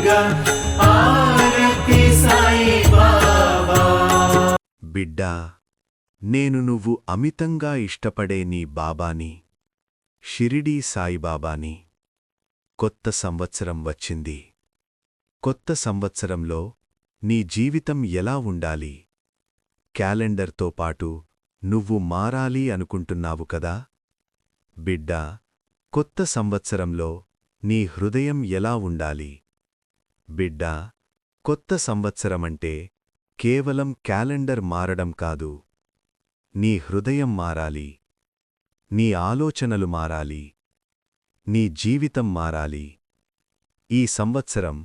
సాయిగా ఆరతి సాయి బాబా. బిడ్డా, నేను నువ్వు అమితంగా ఇష్టపడే నీ బాబాని, షిరిడీ సాయిబాబాని. కొత్త సంవత్సరం వచ్చింది. కొత్త సంవత్సరంలో నీ జీవితం ఎలా ఉండాలి? క్యాలెండర్తో పాటు నువ్వు మారాలి అనుకుంటున్నావు కదా? బిడ్డా, కొత్త సంవత్సరంలో నీ హృదయం ఎలా ఉండాలి? బిడ్డా, కొత్త సంవత్సరమంటే కేవలం క్యాలెండర్ మారడం కాదు. నీ హృదయం మారాలి. నీ ఆలోచనలు మారాలి. నీ జీవితం మారాలి. ఈ సంవత్సరం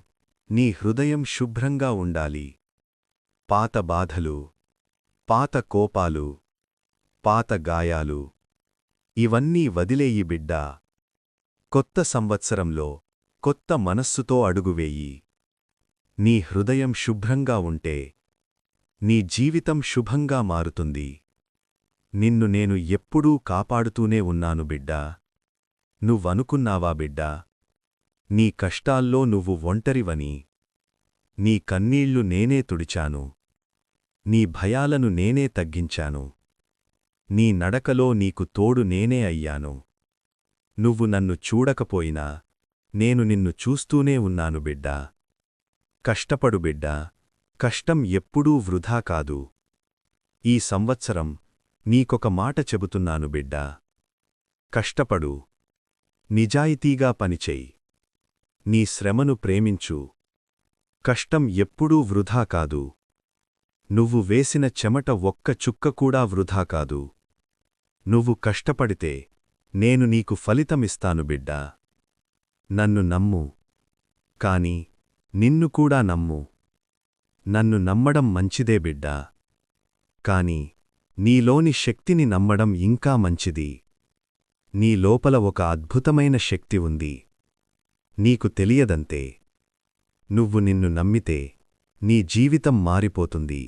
నీ హృదయం శుభ్రంగా ఉండాలి. పాత బాధలు, పాత కోపాలు, పాత గాయాలు ఇవన్నీ వదిలేయి బిడ్డా. కొత్త సంవత్సరంలో కొత్త మనస్సుతో అడుగువేయి. నీ హృదయం శుభ్రంగా ఉంటే నీ జీవితం శుభంగా మారుతుంది. నిన్ను నేను ఎప్పుడూ కాపాడుతూనే ఉన్నాను బిడ్డా. నువ్వనుకున్నావా బిడ్డా, నీ కష్టాల్లో నువ్వు ఒంటరివని? నీ కన్నీళ్లు నేనే తుడిచాను. నీ భయాలను నేనే తగ్గించాను. నీ నడకలో నీకు తోడు నేనే అయ్యాను. నువ్వు నన్ను చూడకపోయినా నేను నిన్ను చూస్తూనే ఉన్నాను బిడ్డా. కష్టపడు బిడ్డా, కష్టం ఎప్పుడూ వృధా కాదు. ఈ సంవత్సరం నీకొక మాట చెబుతున్నాను బిడ్డా. కష్టపడు, నిజాయితీగా పనిచెయ్, నీ శ్రమను ప్రేమించు. కష్టం ఎప్పుడూ వృధా కాదు. నువ్వు వేసిన చెమట ఒక్క చుక్క కూడా వృధా కాదు. నువ్వు కష్టపడితే నేను నీకు ఫలితమిస్తాను బిడ్డా. నన్ను నమ్ము, కాని నిన్ను కూడా నమ్ము. నన్ను నమ్మడం మంచిదే బిడ్డా, కాని నీలోని శక్తిని నమ్మడం ఇంకా మంచిది. నీ లోపల ఒక అద్భుతమైన శక్తి ఉంది. నీకు తెలియదంతే. నువ్వు నిన్ను నమ్మితే నీ జీవితం మారిపోతుంది.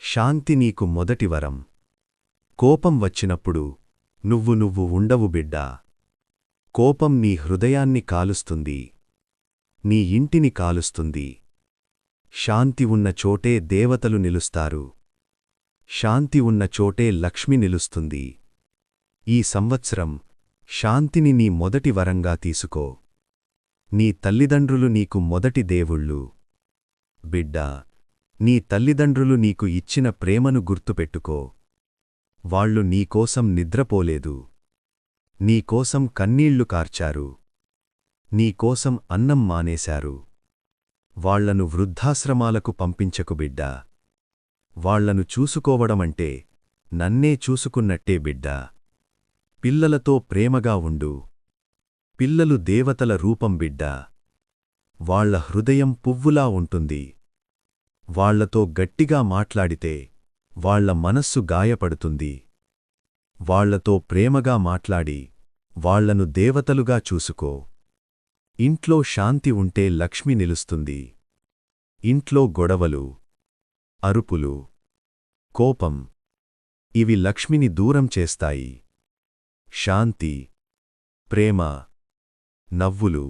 శాంతి నీకు మొదటి వరం. కోపం వచ్చినప్పుడు నువ్వు ఉండవు బిడ్డా. కోపం నీ హృదయాన్ని కాలుస్తుంది. నీ ఇంటిని కాలుస్తుంది. శాంతి ఉన్న చోటే దేవతలు నిలుస్తారు. శాంతి ఉన్న చోటే లక్ష్మి నిలుస్తుంది. ఈ సంవత్సరం శాంతిని నీ మొదటి వరంగా తీసుకో. నీ తల్లిదండ్రులు నీకు మొదటి దేవుళ్ళు. బిడ్డా, నీ తల్లిదండ్రులు నీకు ఇచ్చిన ప్రేమను గుర్తుపెట్టుకో. వాళ్ళు నీకోసం నిద్రపోలేదు. నీకోసం కన్నీళ్లు కార్చారు. నీకోసం అన్నం మానేశారు. వాళ్లను వృద్ధాశ్రమాలకు పంపించకు బిడ్డా. వాళ్లను చూసుకోవడమంటే నన్నే చూసుకున్నట్టే బిడ్డా. పిల్లలతో ప్రేమగా ఉండు. పిల్లలు దేవతల రూపం బిడ్డా. వాళ్ల హృదయం పువ్వులా ఉంటుంది. వాళ్లతో గట్టిగా మాట్లాడితే వాళ్ల మనస్సు గాయపడుతుంది. వాళ్లతో ప్రేమగా మాట్లాడి వాళ్లను దేవతలుగా చూసుకో. ఇంట్లో శాంతి ఉంటే లక్ష్మి నిలుస్తుంది. ఇంట్లో గొడవలు, అరుపులు, కోపం ఇవి లక్ష్మిని దూరం చేస్తాయి. శాంతి, ప్రేమ, నవ్వులు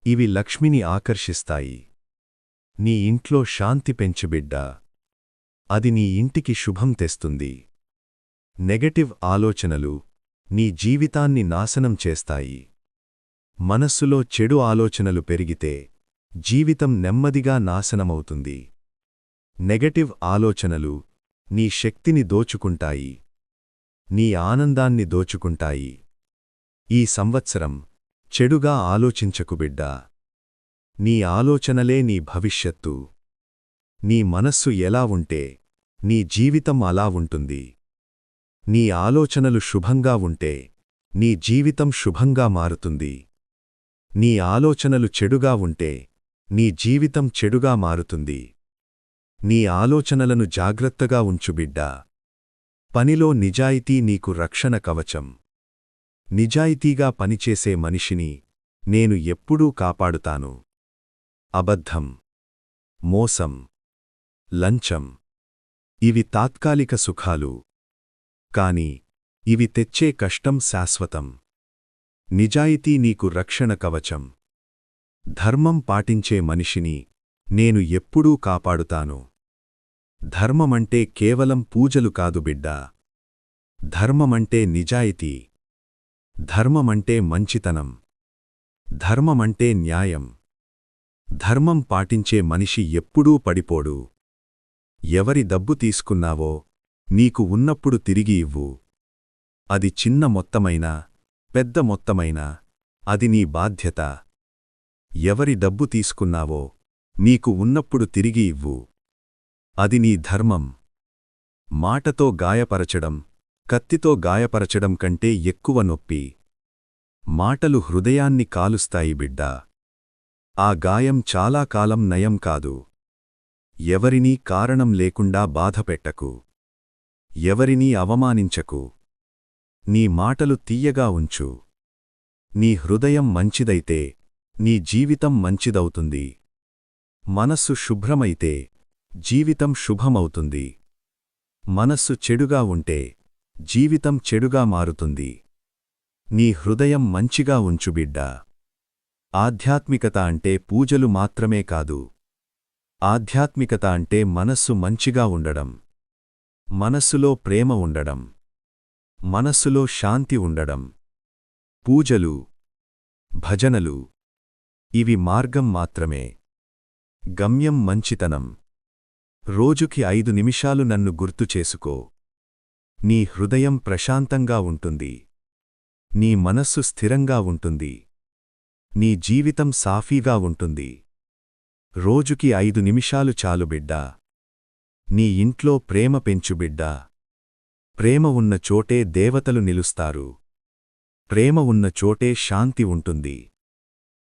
ఇవి లక్ష్మిని ఆకర్షిస్తాయి. నీ ఇంట్లో శాంతి పెంచు బిడ్డా. అది నీ ఇంటికి శుభం తెస్తుంది. నెగటివ్ ఆలోచనలు నీ జీవితాన్ని నాశనం చేస్తాయి. మనస్సులో చెడు ఆలోచనలు పెరిగితే జీవితం నెమ్మదిగా నాశనమవుతుంది. నెగటివ్ ఆలోచనలు నీ శక్తిని దోచుకుంటాయి. నీ ఆనందాన్ని దోచుకుంటాయి. ఈ సంవత్సరం చెడుగా ఆలోచించకు బిడ్డా. నీ ఆలోచనలే నీ భవిష్యత్తు. నీ మనస్సు ఎలా ఉంటే నీ జీవితం అలా ఉంటుంది. నీ ఆలోచనలు శుభంగా ఉంటే నీ జీవితం శుభంగా మారుతుంది. నీ ఆలోచనలు చెడుగా ఉంటే నీ జీవితం చెడుగా మారుతుంది. నీ ఆలోచనలను జాగ్రత్తగా ఉంచు బిడ్డా. పనిలో నిజాయితీ నీకు రక్షణ కవచం. నిజాయితీగా పనిచేసే మనిషిని నేను ఎప్పుడూ కాపాడుతాను. అబద్ధం, మోసం, లంచం ఇవి తాత్కాలిక సుఖాలు. కాని ఇవి తెచ్చే కష్టం శాశ్వతం. నిజాయితీ నీకు రక్షణ కవచం. ధర్మం పాటించే మనిషిని నేను ఎప్పుడూ కాపాడుతాను. ధర్మమంటే కేవలం పూజలు కాదు బిడ్డా. ధర్మమంటే నిజాయితీ. ధర్మమంటే మంచితనం. ధర్మమంటే న్యాయం. ధర్మం పాటించే మనిషి ఎప్పుడూ పడిపోడు. ఎవరి డబ్బు తీసుకున్నావో నీకు ఉన్నప్పుడు తిరిగి ఇవ్వు. అది చిన్న మొత్తమైనా పెద్ద మొత్తమైనా అది నీ బాధ్యత. ఎవరి డబ్బు తీసుకున్నావో నీకు ఉన్నప్పుడు తిరిగి ఇవ్వు. అది నీ ధర్మం. మాటతో గాయపరచడం కత్తితో గాయపరచడం కంటే ఎక్కువ నొప్పి. మాటలు హృదయాన్ని కాలుస్తాయి బిడ్డా. ఆ గాయం చాలా కాలం నయం కాదు. ఎవరినీ కారణం లేకుండా బాధపెట్టకు. ఎవరినీ అవమానించకు. నీ మాటలు తీయగా ఉంచు. నీ హృదయం మంచిదైతే నీ జీవితం మంచిదవుతుంది. మనస్సు శుభ్రమైతే జీవితం శుభమవుతుంది. మనస్సు చెడుగా ఉంటే జీవితం చెడుగా మారుతుంది. నీ హృదయం మంచిగా ఉంచు బిడ్డా. ఆధ్యాత్మికత అంటే పూజలు మాత్రమే కాదు. ఆధ్యాత్మికత అంటే మనస్సు మంచిగా ఉండడం. మనస్సులో ప్రేమ ఉండడం. మనస్సులో శాంతి ఉండడం. పూజలు భజనలు ఇవి మార్గం మాత్రమే. గమ్యం మంచితనం. రోజుకి 5 నిమిషాలు నన్ను గుర్తు చేసుకో. నీ హృదయం ప్రశాంతంగా ఉంటుంది. నీ మనస్సు స్థిరంగా ఉంటుంది. నీ జీవితం సాఫీగా ఉంటుంది. రోజుకి 5 నిమిషాలు చాలు బిడ్డా. నీ ఇంట్లో ప్రేమ పెంచు బిడ్డా. ప్రేమ ఉన్న చోటే దేవతలు నిలుస్తారు. ప్రేమ ఉన్న చోటే శాంతి ఉంటుంది.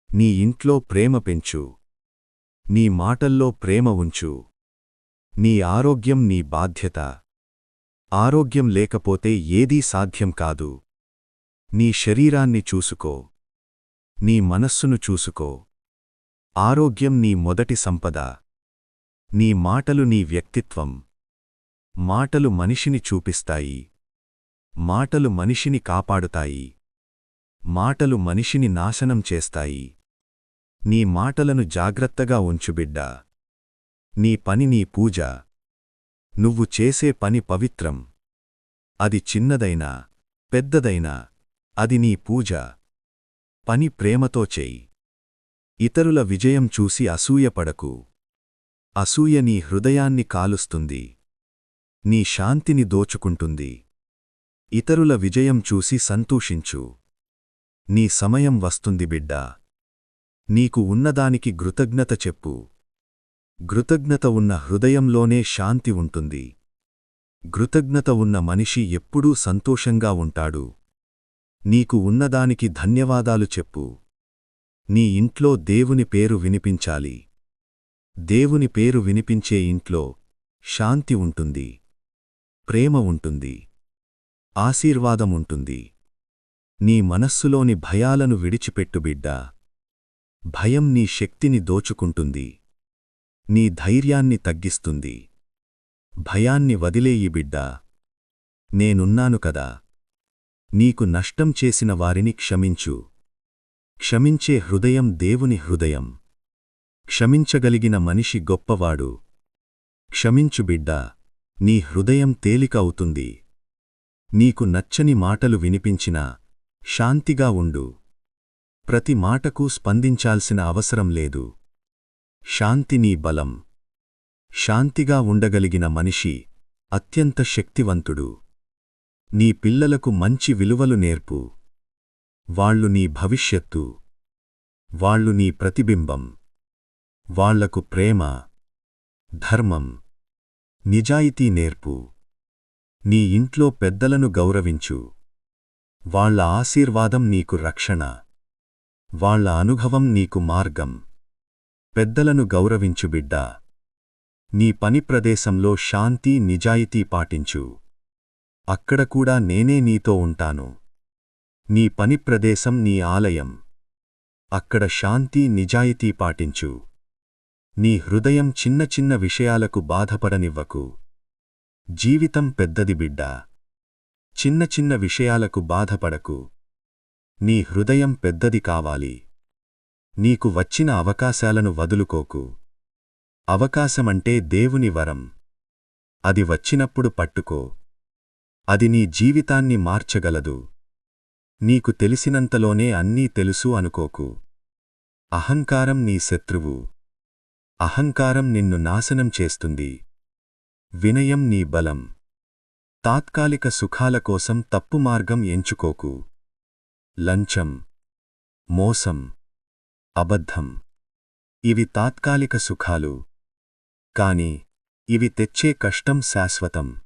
నీ ఇంట్లో ప్రేమ పెంచు. నీ మాటల్లో ప్రేమ ఉంచు. నీ ఆరోగ్యం నీ బాధ్యత. ఆరోగ్యం లేకపోతే ఏదీ సాధ్యం కాదు. నీ శరీరాన్ని చూసుకో. నీ మనస్సును చూసుకో. ఆరోగ్యం నీ మొదటి సంపద. నీ మాటలు నీ వ్యక్తిత్వం. మాటలు మనిషిని చూపిస్తాయి. మాటలు మనిషిని కాపాడుతాయి. మాటలు మనిషిని నాశనం చేస్తాయి. నీ మాటలను జాగ్రత్తగా ఉంచు బిడ్డా. నీ పని నీ పూజ. నువ్వు చేసే పని పవిత్రం. అది చిన్నదైనా పెద్దదైనా అది నీ పూజ. పని ప్రేమతో చెయ్యి. ఇతరుల విజయం చూసి అసూయపడకు. అసూయ నీ హృదయాన్ని కాలుస్తుంది. నీ శాంతిని దోచుకుంటుంది. ఇతరుల విజయం చూసి సంతోషించు. నీ సమయం వస్తుంది బిడ్డా. నీకు ఉన్నదానికి కృతజ్ఞత చెప్పు. కృతజ్ఞత ఉన్న హృదయంలోనే శాంతి ఉంటుంది. కృతజ్ఞత ఉన్న మనిషి ఎప్పుడూ సంతోషంగా ఉంటాడు. నీకు ఉన్నదానికి ధన్యవాదాలు చెప్పు. నీ ఇంట్లో దేవుని పేరు వినిపించాలి. దేవుని పేరు వినిపించే ఇంట్లో శాంతి ఉంటుంది. ప్రేమ ఉంటుంది. ఆశీర్వాదం ఉంటుంది. నీ మనస్సులోని భయాలను విడిచిపెట్టు బిడ్డా. భయం నీ శక్తిని దోచుకుంటుంది. నీ ధైర్యాన్ని తగ్గిస్తుంది. భయాన్ని వదిలేయి బిడ్డా. నేనున్నాను కదా. నీకు నష్టం చేసిన వారిని క్షమించు. క్షమించే హృదయం దేవుని హృదయం. క్షమించగలిగిన మనిషి గొప్పవాడు. క్షమించు బిడ్డా. నీ హృదయం తేలిక అవుతుంది. నీకు నచ్చని మాటలు వినిపించినా శాంతిగా ఉండు. ప్రతి మాటకు స్పందించాల్సిన అవసరం లేదు. శాంతి నీ బలం. శాంతిగా ఉండగలిగిన మనిషి అత్యంత శక్తివంతుడు. నీ పిల్లలకు మంచి విలువలు నేర్పు. వాళ్ళు నీ భవిష్యత్తు. వాళ్ళు నీ ప్రతిబింబం. వాళ్లకు ప్రేమ, ధర్మం, నిజాయితీ నేర్పు. నీ ఇంట్లో పెద్దలను గౌరవించు. వాళ్ళ ఆశీర్వాదం నీకు రక్షణ. వాళ్ళ అనుభవం నీకు మార్గం. పెద్దలను గౌరవించు బిడ్డా. నీ పని ప్రదేశంలో శాంతి నిజాయితీ పాటించు. అక్కడ కూడా నేనే నీతో ఉంటాను. నీ పని ప్రదేశం నీ ఆలయం. అక్కడ శాంతి నిజాయితీ పాటించు. నీ హృదయం చిన్న చిన్న విషయాలకు బాధపడనివ్వకు. జీవితం పెద్దది బిడ్డా. చిన్న చిన్న విషయాలకు బాధపడకు. నీ హృదయం పెద్దది కావాలి. నీకు వచ్చిన అవకాశాలను వదులుకోకు. అవకాశమంటే దేవుని వరం. అది వచ్చినప్పుడు పట్టుకో. అది నీ జీవితాన్ని మార్చగలదు. నీకు తెలిసినంతలోనే అన్నీ తెలుసు అనుకోకు. అహంకారం నీ శత్రువు. అహంకారం నిన్ను నాశనం చేస్తుంది. వినయం నీ బలం. తాత్కాలిక సుఖాల కోసం తప్పు మార్గం ఎంచుకోకు. లంచం, మోసం, అబద్ధం ఇవి తాత్కాలిక సుఖాలు. కాని ఇవి తెచ్చే కష్టం శాశ్వతం.